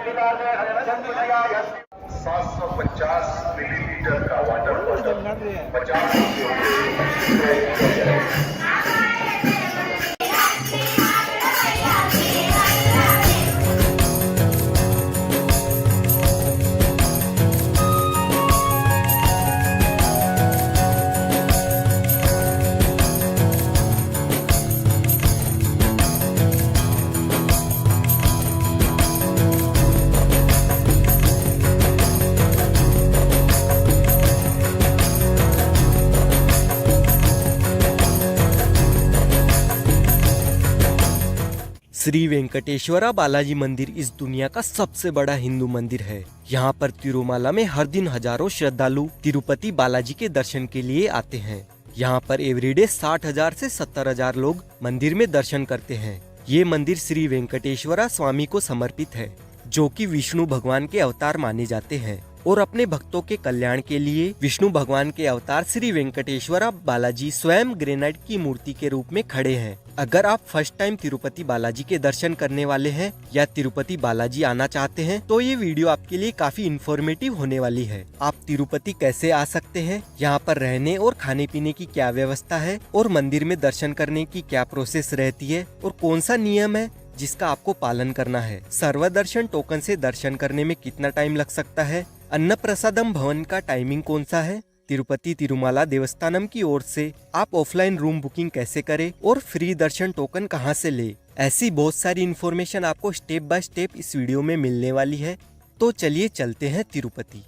750 millilitre का water bottle 50 Shri Venkateswara Balaji मंदिर इस दुनिया का सबसे बड़ा हिंदू मंदिर है। यहाँ पर तिरुमाला में हर दिन हजारों श्रद्धालु तिरुपति बालाजी के दर्शन के लिए आते हैं। यहाँ पर एवरीडे 60,000 से 70,000 लोग मंदिर में दर्शन करते हैं। ये मंदिर श्री वेंकटेश्वरा स्वामी को समर्पित है, जो कि विष्णु भगवान के अवतार माने जाते हैं और अपने भक्तों के कल्याण के लिए विष्णु भगवान के अवतार श्री वेंकटेश्वरा बालाजी स्वयं ग्रेनाइट की मूर्ति के रूप में खड़े हैं। अगर आप फर्स्ट टाइम तिरुपति बालाजी के दर्शन करने वाले हैं या तिरुपति बालाजी आना चाहते हैं तो ये वीडियो आपके लिए काफी इन्फॉर्मेटिव होने वाली है। आप तिरुपति कैसे आ सकते हैं, यहाँ पर रहने और खाने पीने की क्या व्यवस्था है और मंदिर में दर्शन करने की क्या प्रोसेस रहती है और कौन सा नियम है जिसका आपको पालन करना है। सर्वदर्शन टोकन से दर्शन करने में कितना टाइम लग सकता है, अन्न प्रसादम भवन का टाइमिंग कौन सा है, तिरुपति तिरुमाला देवस्थानम की ओर से आप ऑफलाइन रूम बुकिंग कैसे करें और फ्री दर्शन टोकन कहां से ले, ऐसी बहुत सारी इन्फॉर्मेशन आपको स्टेप बाय स्टेप इस वीडियो में मिलने वाली है। तो चलिए चलते हैं तिरुपति।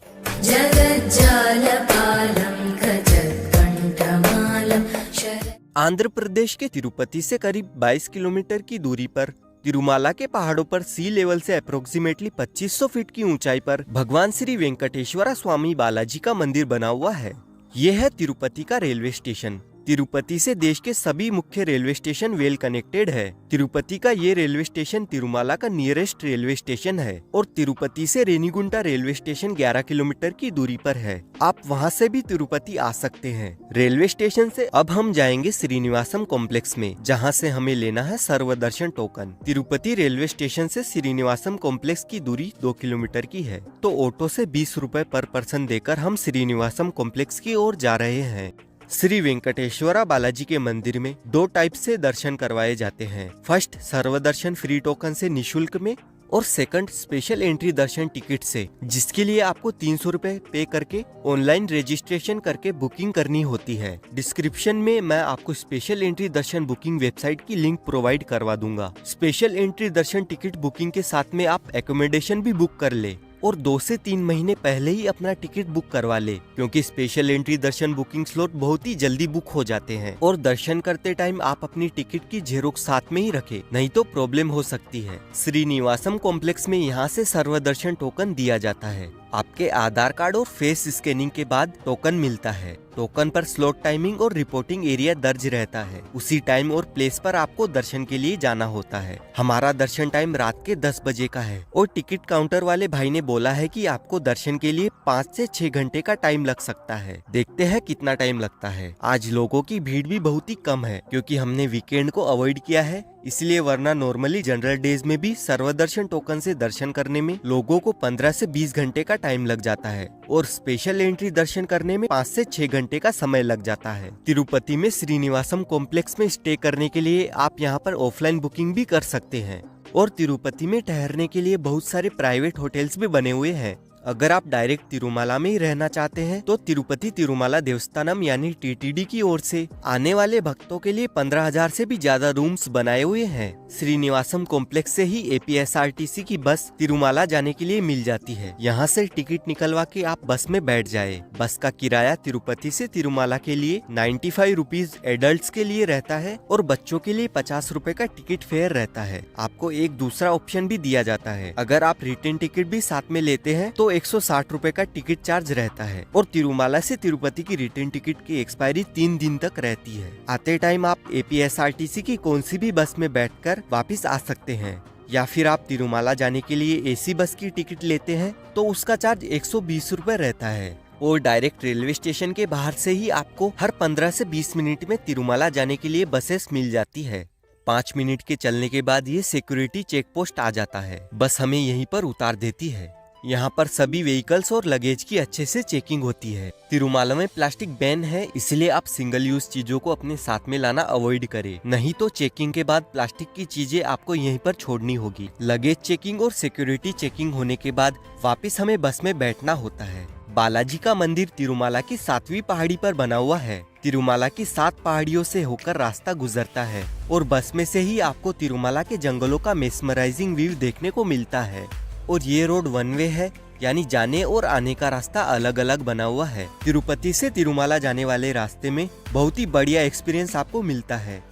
आंध्र प्रदेश के तिरुपति से करीब 22 किलोमीटर की दूरी पर तिरुमाला के पहाड़ों पर सी लेवल से अप्रोक्सीमेटली 2500 फीट की ऊंचाई पर भगवान श्री वेंकटेश्वरा स्वामी बालाजी का मंदिर बना हुआ है। यह है तिरुपति का रेलवे स्टेशन। तिरुपति से देश के सभी मुख्य रेलवे स्टेशन वेल कनेक्टेड है। तिरुपति का ये रेलवे स्टेशन तिरुमाला का नियरेस्ट रेलवे स्टेशन है और तिरुपति से रेनीगुंटा रेलवे स्टेशन 11 किलोमीटर की दूरी पर है। आप वहां से भी तिरुपति आ सकते हैं। रेलवे स्टेशन से अब हम जाएंगे श्रीनिवासम कॉम्प्लेक्स में, जहां से हमें लेना है Sarva Darshan token. Tirupati railway station से श्रीनिवासम कॉम्प्लेक्स की दूरी 2 किलोमीटर की है, तो ऑटो से 20 रुपए पर पर्सन देकर हम श्रीनिवासम कॉम्प्लेक्स की ओर जा रहे हैं। श्री वेंकटेश्वरा बालाजी के मंदिर में 2 टाइप से दर्शन करवाए जाते हैं। फर्स्ट सर्वदर्शन फ्री टोकन से निशुल्क में और सेकंड स्पेशल एंट्री दर्शन टिकट से, जिसके लिए आपको 300 रुपए पे करके ऑनलाइन रजिस्ट्रेशन करके बुकिंग करनी होती है। डिस्क्रिप्शन में मैं आपको स्पेशल एंट्री दर्शन बुकिंग वेबसाइट की लिंक प्रोवाइड करवा दूंगा। स्पेशल एंट्री दर्शन टिकट बुकिंग के साथ में आप एकोमोडेशन भी बुक कर ले और 2 से 3 महीने पहले ही अपना टिकट बुक करवा ले, क्योंकि स्पेशल एंट्री दर्शन बुकिंग स्लॉट बहुत ही जल्दी बुक हो जाते हैं। और दर्शन करते टाइम आप अपनी टिकट की जेरोक्स साथ में ही रखें, नहीं तो प्रॉब्लम हो सकती है। श्रीनिवासम कॉम्प्लेक्स में यहाँ से सर्वदर्शन टोकन दिया जाता है। आपके आधार कार्ड और फेस स्कैनिंग के बाद टोकन मिलता है। टोकन पर स्लॉट टाइमिंग और रिपोर्टिंग एरिया दर्ज रहता है। उसी टाइम और प्लेस पर आपको दर्शन के लिए जाना होता है। हमारा दर्शन टाइम रात के 10 बजे का है और टिकट काउंटर वाले भाई ने बोला है कि आपको दर्शन के लिए 5 से 6 घंटे का टाइम लग सकता है। देखते हैं कितना टाइम लगता है। आज लोगों की भीड़ भी बहुत ही कम है, क्योंकि हमने वीकेंड को अवॉइड किया है, इसलिए वरना नॉर्मली जनरल डेज में भी सर्वदर्शन टोकन से दर्शन करने में लोगों को 15 से 20 घंटे का टाइम लग जाता है और स्पेशल एंट्री दर्शन करने में 5 से 6 घंटे का समय लग जाता है। तिरुपति में श्रीनिवासम कॉम्प्लेक्स में स्टे करने के लिए आप यहाँ पर ऑफलाइन बुकिंग भी कर सकते हैं और तिरुपति में ठहरने के लिए बहुत सारे प्राइवेट होटल्स भी बने हुए हैं। अगर आप डायरेक्ट तिरुमाला में ही रहना चाहते हैं तो तिरुपति तिरुमाला देवस्थानम यानी टीटीडी की ओर से आने वाले भक्तों के लिए 15,000 से भी ज्यादा रूम्स बनाए हुए हैं। श्रीनिवासम कॉम्प्लेक्स से ही एपीएसआरटीसी की बस तिरुमाला जाने के लिए मिल जाती है। यहाँ से टिकट निकलवा के आप बस में बैठ जाए। बस का किराया तिरुपति से तिरुमाला के लिए 95 रुपीज एडल्ट के लिए रहता है और बच्चों के लिए 50 रुपए का टिकट फेयर रहता है। आपको एक दूसरा ऑप्शन भी दिया जाता है, अगर आप रिटर्न टिकट भी साथ में लेते हैं तो 160 रुपए का टिकट चार्ज रहता है और तिरुमाला से तिरुपति की रिटर्न टिकट की एक्सपायरी 3 दिन तक रहती है। आते टाइम आप एपीएसआरटीसी की कौन सी भी बस में बैठकर वापस आ सकते हैं, या फिर आप तिरुमाला जाने के लिए एसी बस की टिकट लेते हैं तो उसका चार्ज 120 रुपए रहता है। और डायरेक्ट रेलवे स्टेशन के बाहर से ही आपको हर 15 से 20 मिनट में तिरुमाला जाने के लिए बसेस मिल जाती है। 5 मिनट के चलने के बाद ये सिक्योरिटी चेक पोस्ट आ जाता है। बस हमें यहीं पर उतार देती है। यहाँ पर सभी व्हीकल्स और लगेज की अच्छे से चेकिंग होती है। तिरुमाला में प्लास्टिक बैन है, इसलिए आप सिंगल यूज चीजों को अपने साथ में लाना अवॉइड करें, नहीं तो चेकिंग के बाद प्लास्टिक की चीजें आपको यहीं पर छोड़नी होगी। लगेज चेकिंग और सिक्योरिटी चेकिंग होने के बाद वापस हमें बस में बैठना होता है। बालाजी का मंदिर तिरुमाला की 7वीं पहाड़ी पर बना हुआ है। तिरुमाला की 7 पहाड़ियों से होकर रास्ता गुजरता है और बस में से ही आपको तिरुमाला के जंगलों का मेस्मराइजिंग व्यू देखने को मिलता है। और ये रोड वन वे है, यानी जाने और आने का रास्ता अलग अलग बना हुआ है। तिरुपति से तिरुमाला जाने वाले रास्ते में बहुत ही बढ़िया एक्सपीरियंस आपको मिलता है।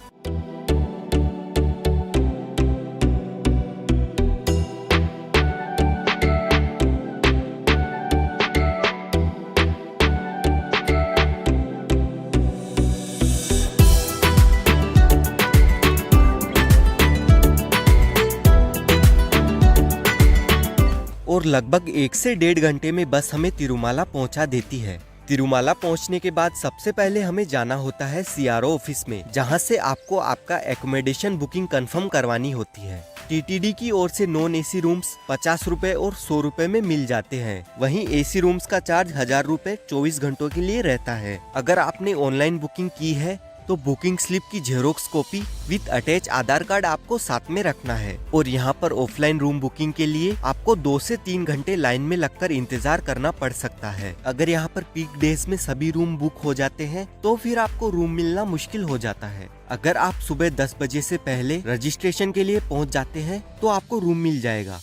और लगभग 1 से 1.5 घंटे में बस हमें तिरुमाला पहुंचा देती है। तिरुमाला पहुंचने के बाद सबसे पहले हमें जाना होता है CRO ऑफिस में, जहां से आपको आपका एकोमोडेशन बुकिंग कंफर्म करवानी होती है। TTD की ओर से नॉन AC रूम्स 50 रुपए और 100 रुपए में मिल जाते हैं। वहीं AC रूम्स का चार्ज 1000 रुपए 24 घंटों के लिए रहता है। अगर आपने ऑनलाइन बुकिंग की है तो बुकिंग स्लिप की xerox copy with attach Aadhaar card आपको साथ में रखना है। और यहाँ पर ऑफलाइन रूम बुकिंग के लिए आपको 2 से 3 घंटे लाइन में लगकर इंतजार करना पड़ सकता है। अगर यहाँ पर पीक डेज में सभी रूम बुक हो जाते हैं तो फिर आपको रूम मिलना मुश्किल हो जाता है। अगर आप सुबह 10 बजे से पहले रजिस्ट्रेशन के लिए पहुँच जाते हैं तो आपको रूम मिल जाएगा।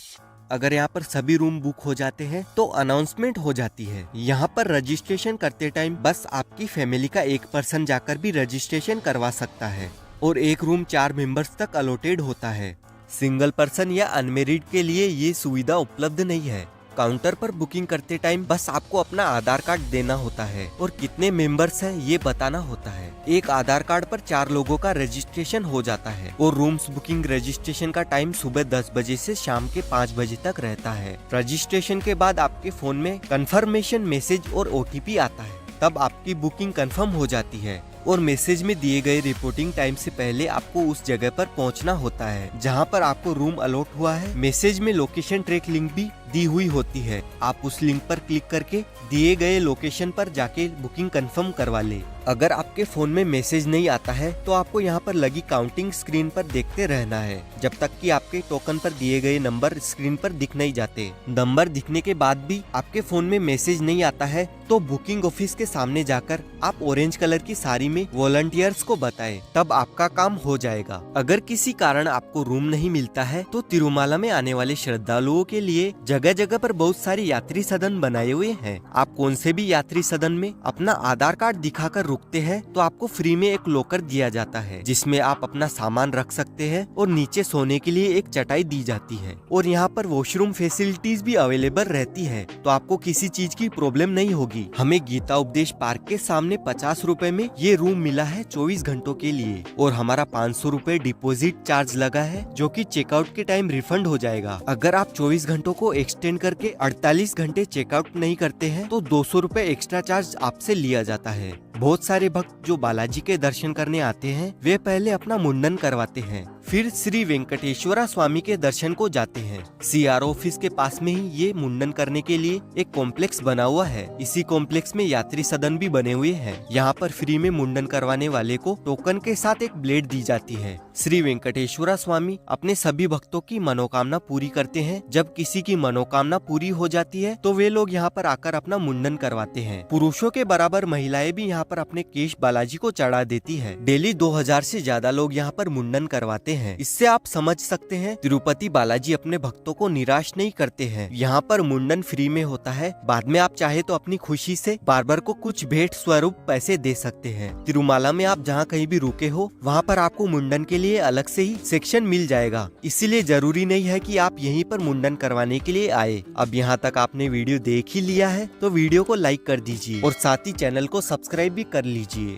अगर यहाँ पर सभी रूम बुक हो जाते हैं तो अनाउंसमेंट हो जाती है। यहाँ पर रजिस्ट्रेशन करते टाइम बस आपकी फैमिली का एक पर्सन जाकर भी रजिस्ट्रेशन करवा सकता है और एक रूम 4 मेंबर्स तक अलॉटेड होता है। सिंगल पर्सन या अनमेरिड के लिए ये सुविधा उपलब्ध नहीं है। काउंटर पर बुकिंग करते टाइम बस आपको अपना आधार कार्ड देना होता है और कितने मेंबर्स हैं ये बताना होता है। एक आधार कार्ड पर 4 लोगों का रजिस्ट्रेशन हो जाता है और रूम्स बुकिंग रजिस्ट्रेशन का टाइम सुबह 10 बजे से शाम के 5 बजे तक रहता है। रजिस्ट्रेशन के बाद आपके फोन में कंफर्मेशन मैसेज और OTP आता है, तब आपकी बुकिंग कंफर्म हो जाती है और मैसेज में दिए गए रिपोर्टिंग टाइम से पहले आपको उस जगह पर पहुंचना होता है जहां पर आपको रूम अलॉट हुआ है। मैसेज में लोकेशन ट्रैक लिंक भी दी हुई होती है। आप उस लिंक पर क्लिक करके दिए गए लोकेशन पर जाके बुकिंग कंफर्म करवा ले। अगर आपके फोन में मैसेज नहीं आता है तो आपको यहाँ पर लगी काउंटिंग स्क्रीन पर देखते रहना है जब तक कि आपके टोकन पर दिए गए नंबर स्क्रीन पर दिख नहीं जाते। नंबर दिखने के बाद भी आपके फोन में मैसेज नहीं आता है तो बुकिंग ऑफिस के सामने जाकर आप ऑरेंज कलर की साड़ी में वॉलंटियर्स को बताएं, तब आपका काम हो जाएगा। अगर किसी कारण आपको रूम नहीं मिलता है तो तिरुमाला में आने वाले श्रद्धालुओं के लिए जगह जगह पर बहुत सारे यात्री सदन बनाए हुए हैं। आप कौन से भी यात्री सदन में अपना आधार कार्ड दिखाकर रुकते हैं तो आपको फ्री में एक लॉकर दिया जाता है जिसमें आप अपना सामान रख सकते हैं और नीचे सोने के लिए एक चटाई दी जाती है। और यहाँ पर वॉशरूम फैसिलिटीज भी अवेलेबल रहती है तो आपको किसी चीज की प्रॉब्लम नहीं होगी। हमें गीता उपदेश पार्क के सामने 50 रुपए में ये रूम मिला है 24 घंटों के लिए और हमारा 500 रुपए डिपॉजिट चार्ज लगा है जो कि चेकआउट के टाइम रिफंड हो जाएगा। अगर आप 24 घंटों को एक्सटेंड करके 48 घंटे चेकआउट नहीं करते हैं तो 200 रुपए एक्स्ट्रा चार्ज आपसे लिया जाता है। बहुत सारे भक्त जो बालाजी के दर्शन करने आते हैं वे पहले अपना मुंडन करवाते हैं, फिर श्री वेंकटेश्वरा स्वामी के दर्शन को जाते हैं। CRO ऑफिस के पास में ही ये मुंडन करने के लिए एक कॉम्प्लेक्स बना हुआ है। इसी कॉम्प्लेक्स में यात्री सदन भी बने हुए हैं। यहाँ पर फ्री में मुंडन करवाने वाले को टोकन के साथ एक ब्लेड दी जाती है। श्री वेंकटेश्वरा स्वामी अपने सभी भक्तों की मनोकामना पूरी करते हैं। जब किसी की मनोकामना पूरी हो जाती है तो वे लोग यहाँ पर आकर अपना मुंडन करवाते हैं। पुरुषों के बराबर महिलाएं भी यहाँ पर अपने केश बालाजी को चढ़ा देती है। डेली 2000 से ज्यादा लोग यहाँ पर मुंडन करवाते हैं। इससे आप समझ सकते हैं तिरुपति बालाजी अपने भक्तों को निराश नहीं करते हैं। यहाँ पर मुंडन फ्री में होता है। बाद में आप चाहे तो अपनी खुशी से बार्बर को कुछ भेंट स्वरूप पैसे दे सकते हैं। तिरुमाला में आप जहाँ कहीं भी रुके हो वहाँ पर आपको मुंडन के लिए अलग से ही सेक्शन मिल जाएगा। इसीलिए जरूरी नहीं है कि आप यहीं पर मुंडन करवाने के लिए आए। अब यहाँ तक आपने वीडियो देख ही लिया है तो वीडियो को लाइक कर दीजिए और साथ ही चैनल को सब्सक्राइब भी कर लीजिए।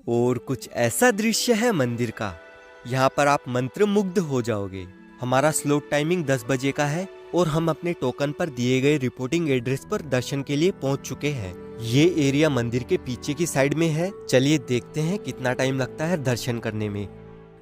और कुछ ऐसा दृश्य है मंदिर का, यहाँ पर आप मंत्र मुग्ध हो जाओगे। हमारा स्लॉट टाइमिंग 10 बजे का है और हम अपने टोकन पर दिए गए रिपोर्टिंग एड्रेस पर दर्शन के लिए पहुंच चुके हैं। ये एरिया मंदिर के पीछे की साइड में है। चलिए देखते हैं कितना टाइम लगता है दर्शन करने में।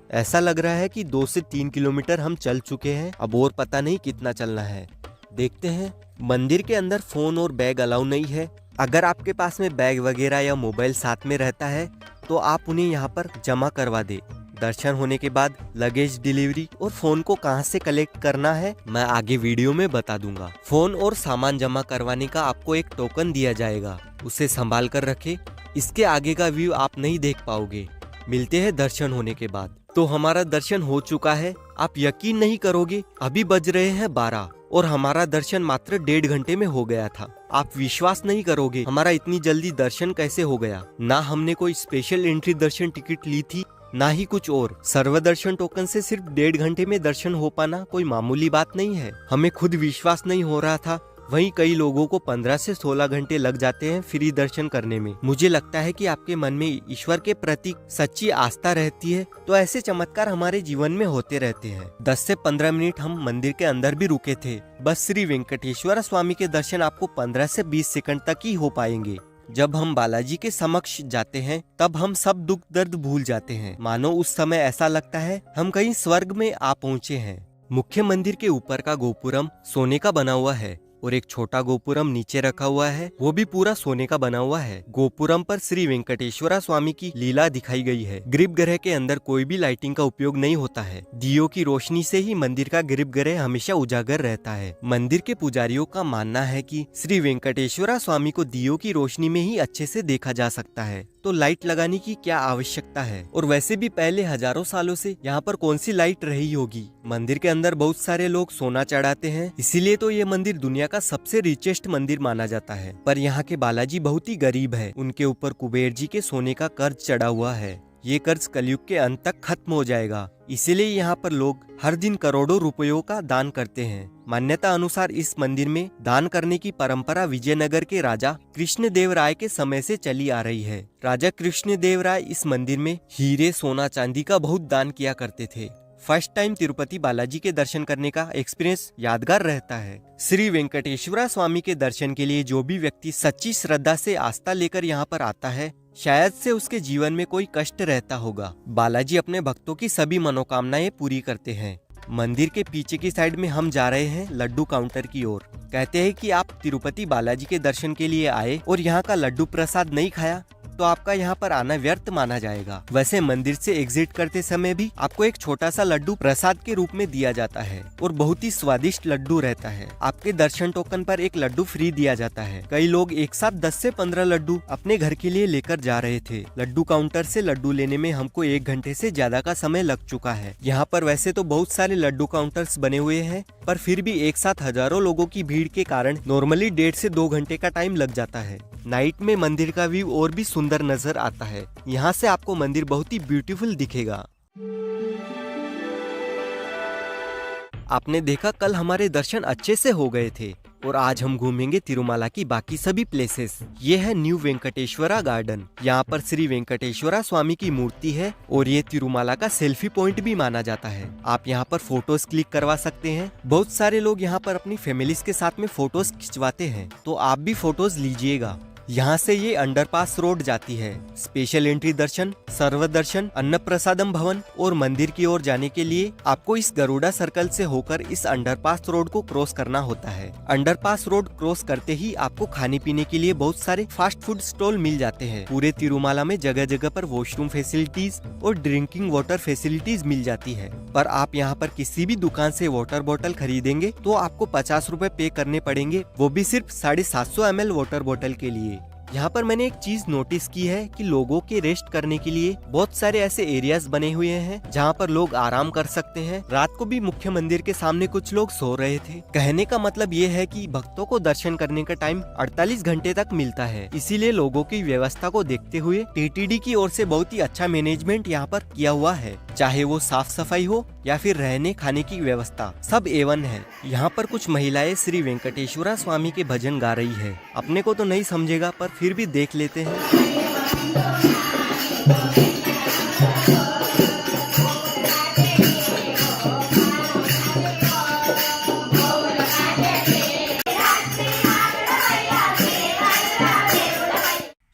ऐसा लग रहा है कि 2 से 3 किलोमीटर हम चल चुके हैं, अब और पता नहीं कितना चलना है। देखते हैं। मंदिर के अंदर फोन और बैग अलाउ नहीं है। अगर आपके पास में बैग वगैरह या मोबाइल साथ में रहता है तो आप उन्हें यहाँ पर जमा करवा दे। दर्शन होने के बाद लगेज डिलीवरी और फोन को कहां से कलेक्ट करना है मैं आगे वीडियो में बता दूंगा। फोन और सामान जमा करवाने का आपको एक टोकन दिया जाएगा, उसे संभाल कर रखे। इसके आगे का व्यू आप नहीं देख पाओगे। मिलते हैं दर्शन होने के बाद। तो हमारा दर्शन हो चुका है। आप यकीन नहीं करोगे, अभी बज रहे हैं 12 और हमारा दर्शन मात्र 1.5 घंटे में हो गया था। आप विश्वास नहीं करोगे हमारा इतनी जल्दी दर्शन कैसे हो गया। ना हमने कोई स्पेशल एंट्री दर्शन टिकट ली थी, ना ही कुछ और। सर्वदर्शन टोकन से सिर्फ 1.5 घंटे में दर्शन हो पाना कोई मामूली बात नहीं है। हमें खुद विश्वास नहीं हो रहा था, वहीं कई लोगों को 15 से 16 घंटे लग जाते हैं फ्री दर्शन करने में। मुझे लगता है कि आपके मन में ईश्वर के प्रति सच्ची आस्था रहती है तो ऐसे चमत्कार हमारे जीवन में होते रहते हैं। 10 से 15 मिनट हम मंदिर के अंदर भी रुके थे। बस श्री वेंकटेश्वर स्वामी के दर्शन आपको 15 से 20 सेकंड तक ही हो पाएंगे। जब हम बालाजी के समक्ष जाते हैं तब हम सब दुख दर्द भूल जाते हैं। मानो उस समय ऐसा लगता है हम कहीं स्वर्ग में आ पहुँचे हैं। मुख्य मंदिर के ऊपर का गोपुरम सोने का बना हुआ है और एक छोटा गोपुरम नीचे रखा हुआ है, वो भी पूरा सोने का बना हुआ है। गोपुरम पर श्री वेंकटेश्वर स्वामी की लीला दिखाई गई है। गर्भगृह के अंदर कोई भी लाइटिंग का उपयोग नहीं होता है। दियों की रोशनी से ही मंदिर का गर्भगृह हमेशा उजागर रहता है। मंदिर के पुजारियों का मानना है कि श्री वेंकटेश्वर स्वामी को दियों की रोशनी में ही अच्छे से देखा जा सकता है, तो लाइट लगाने की क्या आवश्यकता है। और वैसे भी पहले हजारों सालों से यहाँ पर कौन सी लाइट रही होगी। मंदिर के अंदर बहुत सारे लोग सोना चढ़ाते हैं, इसीलिए तो ये मंदिर दुनिया का सबसे रिचेस्ट मंदिर माना जाता है। पर यहाँ के बालाजी बहुत ही गरीब है। उनके ऊपर कुबेर जी के सोने का कर्ज चढ़ा हुआ है। ये कर्ज कलयुग के अंत तक खत्म हो जाएगा, इसीलिए यहाँ पर लोग हर दिन करोड़ों रुपयों का दान करते हैं। मान्यता अनुसार इस मंदिर में दान करने की परंपरा विजयनगर के राजा कृष्णदेवराय के समय से चली आ रही है। राजा कृष्णदेवराय इस मंदिर में हीरे, सोना, चांदी का बहुत दान किया करते थे। फर्स्ट टाइम तिरुपति बालाजी के दर्शन करने का एक्सपीरियंस यादगार रहता है। श्री वेंकटेश्वर स्वामी के दर्शन के लिए जो भी व्यक्ति सच्ची श्रद्धा से आस्था लेकर यहाँ पर आता है, शायद से उसके जीवन में कोई कष्ट रहता होगा। बालाजी अपने भक्तों की सभी मनोकामनाएं पूरी करते हैं। मंदिर के पीछे की साइड में हम जा रहे हैं लड्डू काउंटर की ओर। कहते हैं कि आप तिरुपति बालाजी के दर्शन के लिए आए और यहाँ का लड्डू प्रसाद नहीं खाया तो आपका यहाँ पर आना व्यर्थ माना जाएगा। वैसे मंदिर से एग्जिट करते समय भी आपको एक छोटा सा लड्डू प्रसाद के रूप में दिया जाता है और बहुत ही स्वादिष्ट लड्डू रहता है। आपके दर्शन टोकन पर एक लड्डू फ्री दिया जाता है। कई लोग एक साथ 10 से 15 लड्डू अपने घर के लिए लेकर जा रहे थे। लड्डू काउंटर से लड्डू लेने में हमको 1 घंटे से ज्यादा का समय लग चुका है। यहाँ पर वैसे तो बहुत सारे लड्डू काउंटर्स बने हुए हैं, पर फिर भी एक साथ हजारों लोगों की भीड़ के कारण नॉर्मली 1.5 से 2 घंटे का टाइम लग जाता है। नाइट में मंदिर का व्यू और भी सुंदर नजर आता है। यहाँ से आपको मंदिर बहुत ही ब्यूटीफुल दिखेगा। आपने देखा कल हमारे दर्शन अच्छे से हो गए थे और आज हम घूमेंगे तिरुमाला की बाकी सभी प्लेसेस। ये है न्यू वेंकटेश्वरा गार्डन। यहाँ पर श्री वेंकटेश्वरा स्वामी की मूर्ति है और ये तिरुमाला का सेल्फी पॉइंट भी माना जाता है। आप यहाँ पर फोटोज क्लिक करवा सकते हैं। बहुत सारे लोग यहाँ पर अपनी फैमिलीज के साथ में फोटोज खिंचवाते हैं, तो आप भी फोटोज लीजिएगा। यहाँ से ये अंडरपास रोड जाती है। स्पेशल एंट्री दर्शन, सर्वदर्शन, अन्नप्रसादम भवन और मंदिर की ओर जाने के लिए आपको इस गरुड़ा सर्कल से होकर इस अंडरपास रोड को क्रॉस करना होता है। अंडरपास रोड क्रॉस करते ही आपको खाने पीने के लिए बहुत सारे फास्ट फूड स्टॉल मिल जाते हैं। पूरे तिरुमाला में जगह जगह पर वॉशरूम फैसिलिटीज और ड्रिंकिंग वाटर फैसिलिटीज मिल जाती है। पर आप यहाँ पर किसी भी दुकान से वाटर बोतल खरीदेंगे तो आपको 50 रुपए पे करने पड़ेंगे, वो भी सिर्फ 750 ml वाटर बोतल के लिए। यहाँ पर मैंने एक चीज नोटिस की है कि लोगों के रेस्ट करने के लिए बहुत सारे ऐसे एरियाज बने हुए हैं जहाँ पर लोग आराम कर सकते हैं। रात को भी मुख्य मंदिर के सामने कुछ लोग सो रहे थे। कहने का मतलब ये है कि भक्तों को दर्शन करने का टाइम 48 घंटे तक मिलता है, इसीलिए लोगों की व्यवस्था को देखते हुए टीटीडी की ओर से बहुत ही अच्छा मैनेजमेंट यहाँ पर किया हुआ है। चाहे वो साफ सफाई हो या फिर रहने खाने की व्यवस्था, सब A1 है। यहाँ पर कुछ महिलाएं श्री वेंकटेश्वरा स्वामी के भजन गा रही है। अपने को तो नहीं समझेगा पर फिर भी देख लेते हैं।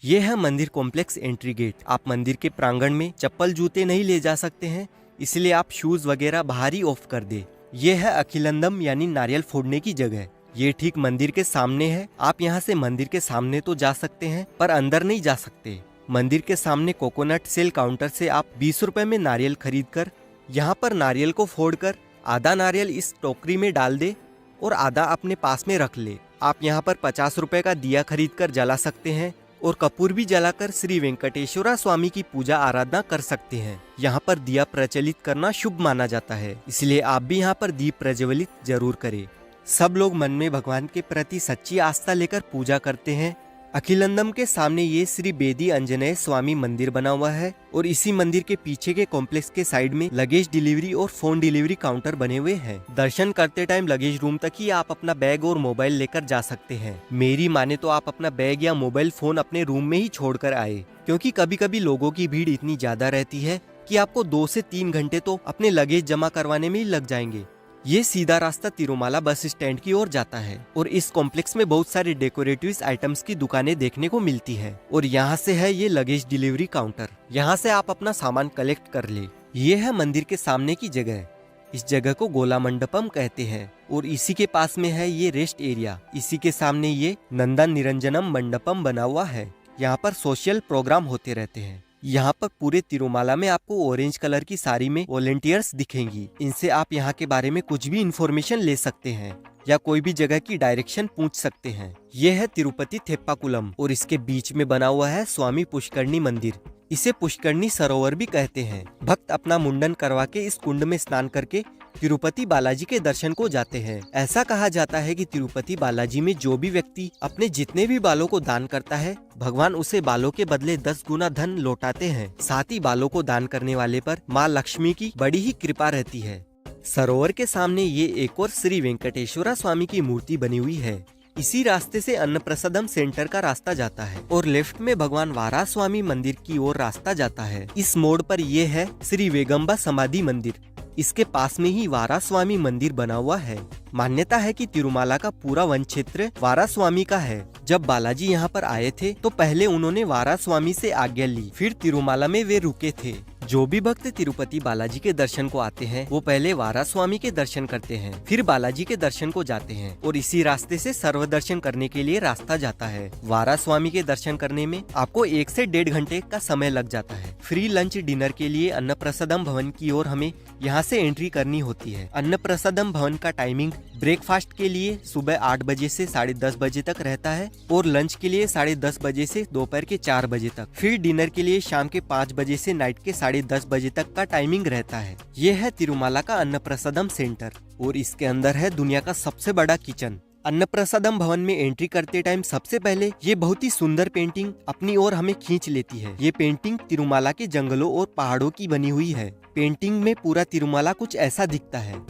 ये है मंदिर कॉम्प्लेक्स एंट्री गेट। आप मंदिर के प्रांगण में चप्पल जूते नहीं ले जा सकते हैं, इसलिए आप शूज वगैरह बाहर ही ऑफ कर दे। ये है अखिलंदम यानी नारियल फोड़ने की जगह। ये ठीक मंदिर के सामने है। आप यहाँ से मंदिर के सामने तो जा सकते हैं पर अंदर नहीं जा सकते। मंदिर के सामने कोकोनट सेल काउंटर से आप 20 रुपए में नारियल खरीद कर यहाँ पर नारियल को फोड़कर आधा नारियल इस टोकरी में डाल दे और आधा अपने पास में रख ले। आप यहाँ पर 50 रुपए का दिया खरीद कर जला सकते हैं और कपूर भी जलाकर श्री वेंकटेश्वरा स्वामी की पूजा आराधना कर सकते हैं। यहाँ पर दिया प्रज्वलित करना शुभ माना जाता है, इसलिए आप भी यहाँ पर दीप प्रज्वलित जरूर करें। सब लोग मन में भगवान के प्रति सच्ची आस्था लेकर पूजा करते हैं। अखिलंदम के सामने ये श्री बेदी अंजनेय स्वामी मंदिर बना हुआ है और इसी मंदिर के पीछे के कॉम्प्लेक्स के साइड में लगेज डिलीवरी और फोन डिलीवरी काउंटर बने हुए हैं। दर्शन करते टाइम लगेज रूम तक ही आप अपना बैग और मोबाइल लेकर जा सकते हैं। मेरी माने तो आप अपना बैग या मोबाइल फोन अपने रूम में ही छोड़कर आए, क्योंकि कभी कभी लोगों की भीड़ इतनी ज्यादा रहती है कि आपको 2 से 3 घंटे तो अपने लगेज जमा करवाने में ही लग जाएंगे। ये सीधा रास्ता तिरुमाला बस स्टैंड की ओर जाता है और इस कॉम्प्लेक्स में बहुत सारे डेकोरेटिव आइटम्स की दुकानें देखने को मिलती है और यहाँ से है ये लगेज डिलीवरी काउंटर। यहाँ से आप अपना सामान कलेक्ट कर ले। ये है मंदिर के सामने की जगह। इस जगह को गोला मंडपम कहते हैं और इसी के पास में है ये रेस्ट एरिया। इसी के सामने ये नंदा निरंजनम मंडपम बना हुआ है। यहाँ पर सोशल प्रोग्राम होते रहते हैं। यहाँ पर पूरे तिरुमाला में आपको ऑरेंज कलर की साड़ी में वॉलेंटियर्स दिखेंगी। इनसे आप यहाँ के बारे में कुछ भी इंफॉर्मेशन ले सकते हैं या कोई भी जगह की डायरेक्शन पूछ सकते हैं। यह है तिरुपति थेप्पाकुलम और इसके बीच में बना हुआ है स्वामी पुष्करणी मंदिर। इसे पुष्करणी सरोवर भी कहते हैं। भक्त अपना मुंडन करवा के इस कुंड में स्नान करके तिरुपति बालाजी के दर्शन को जाते हैं। ऐसा कहा जाता है कि तिरुपति बालाजी में जो भी व्यक्ति अपने जितने भी बालों को दान करता है, भगवान उसे बालों के बदले 10 गुना धन लौटाते हैं। साथ ही बालों को दान करने वाले पर माँ लक्ष्मी की बड़ी ही कृपा रहती है। सरोवर के सामने ये एक और श्री वेंकटेश्वरा स्वामी की मूर्ति बनी हुई है। इसी रास्ते से अन्नप्रसादम सेंटर का रास्ता जाता है और लेफ्ट में भगवान वारा स्वामी मंदिर की ओर रास्ता जाता है। इस मोड़ पर ये है श्री वेगम्बा समाधि मंदिर। इसके पास में ही वारा स्वामी मंदिर बना हुआ है। मान्यता है कि तिरुमाला का पूरा वन क्षेत्र वारा स्वामी का है। जब बालाजी यहाँ पर आए थे तो पहले उन्होंने वारा स्वामी से आज्ञा ली, फिर तिरुमाला में वे रुके थे। जो भी भक्त तिरुपति बालाजी के दर्शन को आते हैं वो पहले वारा स्वामी के दर्शन करते हैं, फिर बालाजी के दर्शन को जाते हैं और इसी रास्ते से सर्व दर्शन करने के लिए रास्ता जाता है। वारा स्वामी के दर्शन करने में आपको 1 से 1.5 घंटे का समय लग जाता है। फ्री लंच डिनर के लिए अन्नप्रसादम भवन की ओर हमें यहाँ से एंट्री करनी होती है। अन्नप्रसादम भवन का टाइमिंग ब्रेकफास्ट के लिए सुबह 8 बजे से 10:30 बजे तक रहता है और लंच के लिए 10:30 बजे से दोपहर के 4 बजे तक। फिर डिनर के लिए शाम के 5 बजे से नाइट के 10:30 बजे तक का टाइमिंग रहता है। ये है तिरुमाला का अन्नप्रसादम सेंटर और इसके अंदर है दुनिया का सबसे बड़ा किचन। अन्नप्रसादम भवन में एंट्री करते टाइम सबसे पहले ये बहुत ही सुंदर पेंटिंग अपनी ओर हमें खींच लेती है। ये पेंटिंग तिरुमाला के जंगलों और पहाड़ों की बनी हुई है। पेंटिंग में पूरा तिरुमाला कुछ ऐसा दिखता है।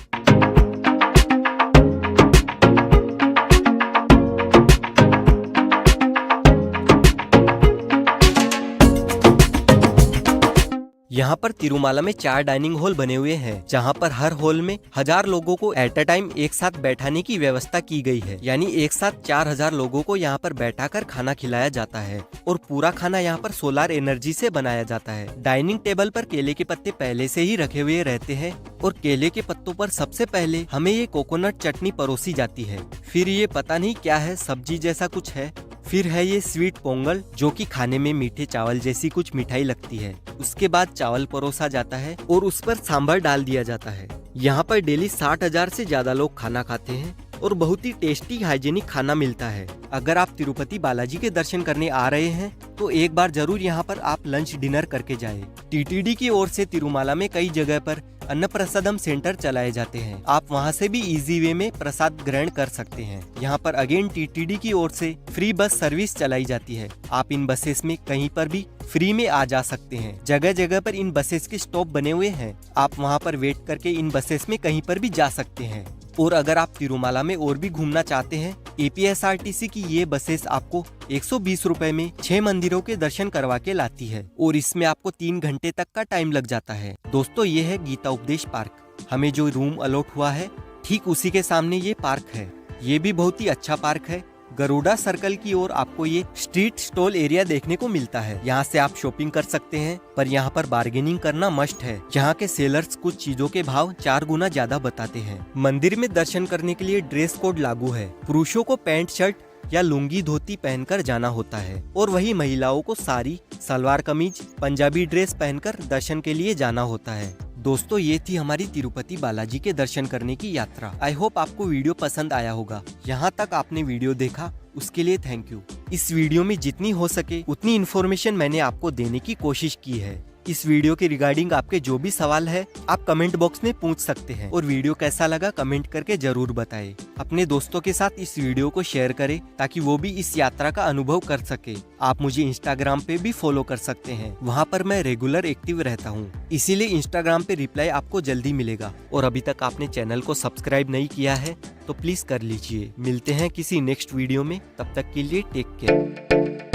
यहाँ पर तिरुमाला में 4 डाइनिंग हॉल बने हुए हैं, जहाँ पर हर हॉल में 1000 लोगों को एट अ टाइम एक साथ बैठाने की व्यवस्था की गई है। यानी एक साथ 4000 लोगों को यहाँ पर बैठाकर खाना खिलाया जाता है और पूरा खाना यहाँ पर सोलर एनर्जी से बनाया जाता है। डाइनिंग टेबल पर केले के पत्ते पहले से ही रखे हुए रहते हैं और केले के पत्तों पर सबसे पहले हमें ये कोकोनट चटनी परोसी जाती है। फिर ये पता नहीं क्या है, सब्जी जैसा कुछ है। फिर है ये स्वीट पोंगल, जो कि खाने में मीठे चावल जैसी कुछ मिठाई लगती है। उसके बाद चावल परोसा जाता है और उस पर सांभर डाल दिया जाता है। यहाँ पर डेली 60,000 से ज्यादा लोग खाना खाते हैं और बहुत ही टेस्टी हाइजेनिक खाना मिलता है। अगर आप तिरुपति बालाजी के दर्शन करने आ रहे हैं तो एक बार जरूर यहाँ पर आप लंच डिनर करके जाएं। टीटीडी की ओर से तिरुमाला में कई जगह पर अन्नप्रसादम सेंटर चलाए जाते हैं। आप वहाँ से भी इजी वे में प्रसाद ग्रहण कर सकते हैं। यहाँ पर अगेन टीटीडी की ओर से फ्री बस सर्विस चलाई जाती है। आप इन बसेस में कहीं पर भी फ्री में आ जा सकते हैं। जगह जगह पर इन बसेस के स्टॉप बने हुए हैं। आप वहाँ पर वेट करके इन बसेस में कहीं पर भी जा सकते हैं। और अगर आप तिरुमाला में और भी घूमना चाहते हैं, एपीएसआरटीसी की ये बसेस आपको 120 रुपए में 6 मंदिरों के दर्शन करवा के लाती है और इसमें आपको 3 घंटे तक का टाइम लग जाता है। दोस्तों, ये है गीता उपदेश पार्क। हमें जो रूम अलॉट हुआ है ठीक उसी के सामने ये पार्क है। ये भी बहुत ही अच्छा पार्क है गरुड़ा सर्कल की ओर आपको ये स्ट्रीट स्टॉल एरिया देखने को मिलता है। यहाँ से आप शॉपिंग कर सकते हैं, पर यहाँ पर बार्गेनिंग करना मस्ट है। यहाँ के सेलर्स कुछ चीजों के भाव 4 गुना ज्यादा बताते हैं। मंदिर में दर्शन करने के लिए ड्रेस कोड लागू है। पुरुषों को पैंट शर्ट या लुंगी धोती पहनकर जाना होता है और वही महिलाओं को साड़ी सलवार कमीज पंजाबी ड्रेस पहनकर दर्शन के लिए जाना होता है। दोस्तों, ये थी हमारी तिरुपति बालाजी के दर्शन करने की यात्रा। आई होप आपको वीडियो पसंद आया होगा। यहाँ तक आपने वीडियो देखा उसके लिए थैंक यू। इस वीडियो में जितनी हो सके उतनी इन्फॉर्मेशन मैंने आपको देने की कोशिश की है। इस वीडियो के रिगार्डिंग आपके जो भी सवाल है आप कमेंट बॉक्स में पूछ सकते हैं और वीडियो कैसा लगा कमेंट करके जरूर बताएं। अपने दोस्तों के साथ इस वीडियो को शेयर करें ताकि वो भी इस यात्रा का अनुभव कर सके। आप मुझे इंस्टाग्राम पे भी फॉलो कर सकते हैं, वहाँ पर मैं रेगुलर एक्टिव रहता हूँ, इसीलिए इंस्टाग्राम पे रिप्लाई आपको जल्दी मिलेगा। और अभी तक आपने चैनल को सब्सक्राइब नहीं किया है तो प्लीज कर लीजिए। मिलते हैं किसी नेक्स्ट वीडियो में, तब तक के लिए टेक केयर।